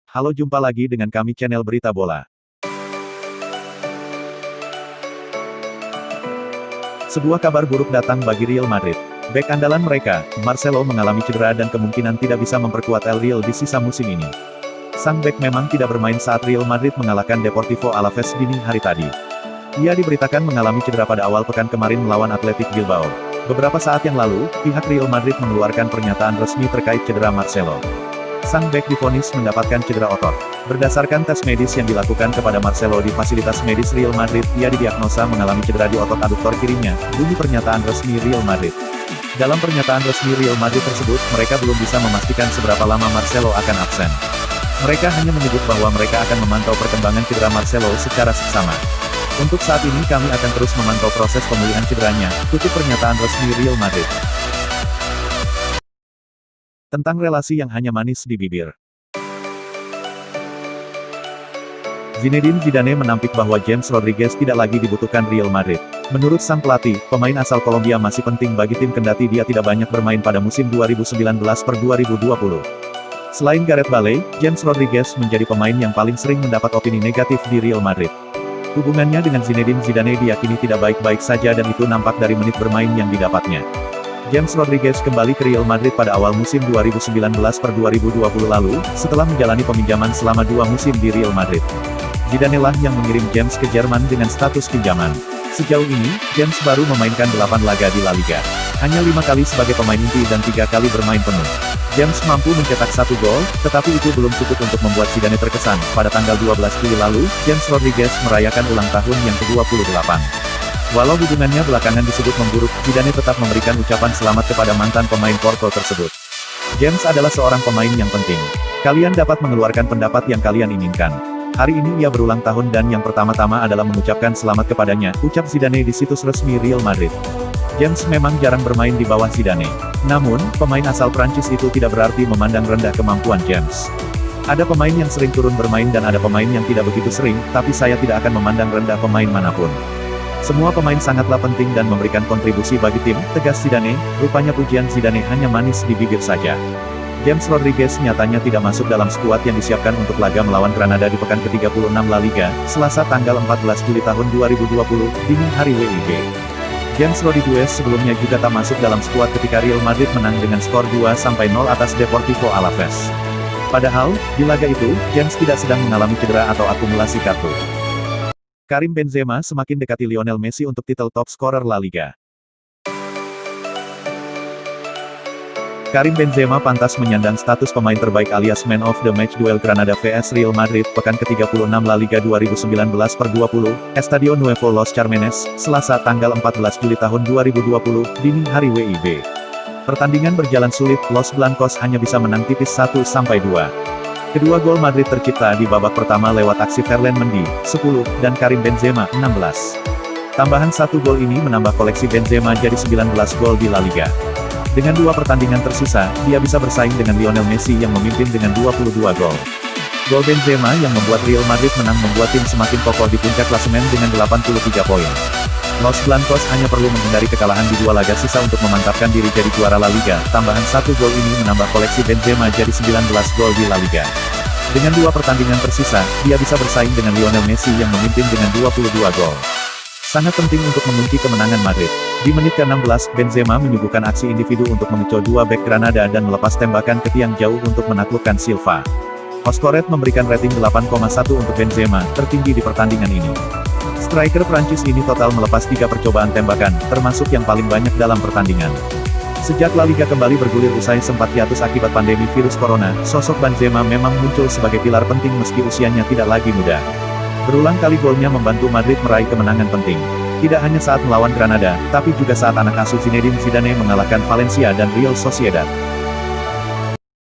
Halo, jumpa lagi dengan kami channel Berita Bola. Sebuah kabar buruk datang bagi Real Madrid. Bek andalan mereka, Marcelo mengalami cedera dan kemungkinan tidak bisa memperkuat El Real di sisa musim ini. Sang bek memang tidak bermain saat Real Madrid mengalahkan Deportivo Alaves dini hari tadi. Ia diberitakan mengalami cedera pada awal pekan kemarin melawan Athletic Bilbao. Beberapa saat yang lalu, pihak Real Madrid mengeluarkan pernyataan resmi terkait cedera Marcelo. Sang bek divonis mendapatkan cedera otot. Berdasarkan tes medis yang dilakukan kepada Marcelo di fasilitas medis Real Madrid, ia didiagnosa mengalami cedera di otot aduktor kirinya, bunyi pernyataan resmi Real Madrid. Dalam pernyataan resmi Real Madrid tersebut, mereka belum bisa memastikan seberapa lama Marcelo akan absen. Mereka hanya menyebut bahwa mereka akan memantau perkembangan cedera Marcelo secara seksama. Untuk saat ini kami akan terus memantau proses pemulihan cederanya, tutup pernyataan resmi Real Madrid. Tentang relasi yang hanya manis di bibir. Zinedine Zidane menampik bahwa James Rodriguez tidak lagi dibutuhkan Real Madrid. Menurut sang pelatih, pemain asal Kolombia masih penting bagi tim kendati dia tidak banyak bermain pada musim 2019-2020. Selain Gareth Bale, James Rodriguez menjadi pemain yang paling sering mendapat opini negatif di Real Madrid. Hubungannya dengan Zinedine Zidane diyakini tidak baik-baik saja dan itu nampak dari menit bermain yang didapatnya. James Rodriguez kembali ke Real Madrid pada awal musim 2019-2020 lalu, setelah menjalani peminjaman selama 2 musim di Real Madrid. Zidane lah yang mengirim James ke Jerman dengan status pinjaman. Sejauh ini, James baru memainkan 8 laga di La Liga. Hanya 5 kali sebagai pemain inti dan 3 kali bermain penuh. James mampu mencetak 1 gol, tetapi itu belum cukup untuk membuat Zidane terkesan. Pada tanggal 12 Juli lalu, James Rodriguez merayakan ulang tahun yang ke-28. Walau hubungannya belakangan disebut memburuk, Zidane tetap memberikan ucapan selamat kepada mantan pemain Porto tersebut. James adalah seorang pemain yang penting. Kalian dapat mengeluarkan pendapat yang kalian inginkan. Hari ini ia berulang tahun dan yang pertama-tama adalah mengucapkan selamat kepadanya, ucap Zidane di situs resmi Real Madrid. James memang jarang bermain di bawah Zidane. Namun, pemain asal Prancis itu tidak berarti memandang rendah kemampuan James. Ada pemain yang sering turun bermain dan ada pemain yang tidak begitu sering, tapi saya tidak akan memandang rendah pemain manapun. Semua pemain sangatlah penting dan memberikan kontribusi bagi tim, tegas Zidane. Rupanya pujian Zidane hanya manis di bibir saja. James Rodriguez nyatanya tidak masuk dalam skuad yang disiapkan untuk laga melawan Granada di pekan ke-36 La Liga, Selasa tanggal 14 Juli tahun 2020, dini hari WIB. James Rodriguez sebelumnya juga tak masuk dalam skuad ketika Real Madrid menang dengan skor 2-0 atas Deportivo Alaves. Padahal, di laga itu, James tidak sedang mengalami cedera atau akumulasi kartu. Karim Benzema semakin dekati Lionel Messi untuk titel top scorer La Liga. Karim Benzema pantas menyandang status pemain terbaik alias Man of the Match duel Granada vs Real Madrid pekan ke-36 La Liga 2019-20, Estadio Nuevo Los Carmenes, Selasa tanggal 14 Juli tahun 2020, dini hari WIB. Pertandingan berjalan sulit, Los Blancos hanya bisa menang tipis 1-2. Kedua gol Madrid tercipta di babak pertama lewat aksi Ferland Mendy, 10, dan Karim Benzema, 16. Tambahan 1 gol ini menambah koleksi Benzema jadi 19 gol di La Liga. Dengan 2 pertandingan tersisa, dia bisa bersaing dengan Lionel Messi yang memimpin dengan 22 gol. Gol Benzema yang membuat Real Madrid menang membuat tim semakin kokoh di puncak klasemen dengan 83 poin. Los Blancos hanya perlu menghindari kekalahan di 2 laga sisa untuk memantapkan diri jadi juara La Liga. Tambahan 1 gol ini menambah koleksi Benzema jadi 19 gol di La Liga. Dengan 2 pertandingan tersisa, dia bisa bersaing dengan Lionel Messi yang memimpin dengan 22 gol. Sangat penting untuk mengunci kemenangan Madrid. Di menit ke-16, Benzema menyuguhkan aksi individu untuk mengecoh 2 bek Granada dan melepas tembakan ke tiang jauh untuk menaklukkan Silva. Oscoret memberikan rating 8,1 untuk Benzema, tertinggi di pertandingan ini. Striker Prancis ini total melepas 3 percobaan tembakan, termasuk yang paling banyak dalam pertandingan. Sejak La Liga kembali bergulir usai sempat hiatus akibat pandemi virus corona, sosok Benzema memang muncul sebagai pilar penting meski usianya tidak lagi muda. Berulang kali golnya membantu Madrid meraih kemenangan penting. Tidak hanya saat melawan Granada, tapi juga saat anak asuh Zinedine Zidane mengalahkan Valencia dan Real Sociedad.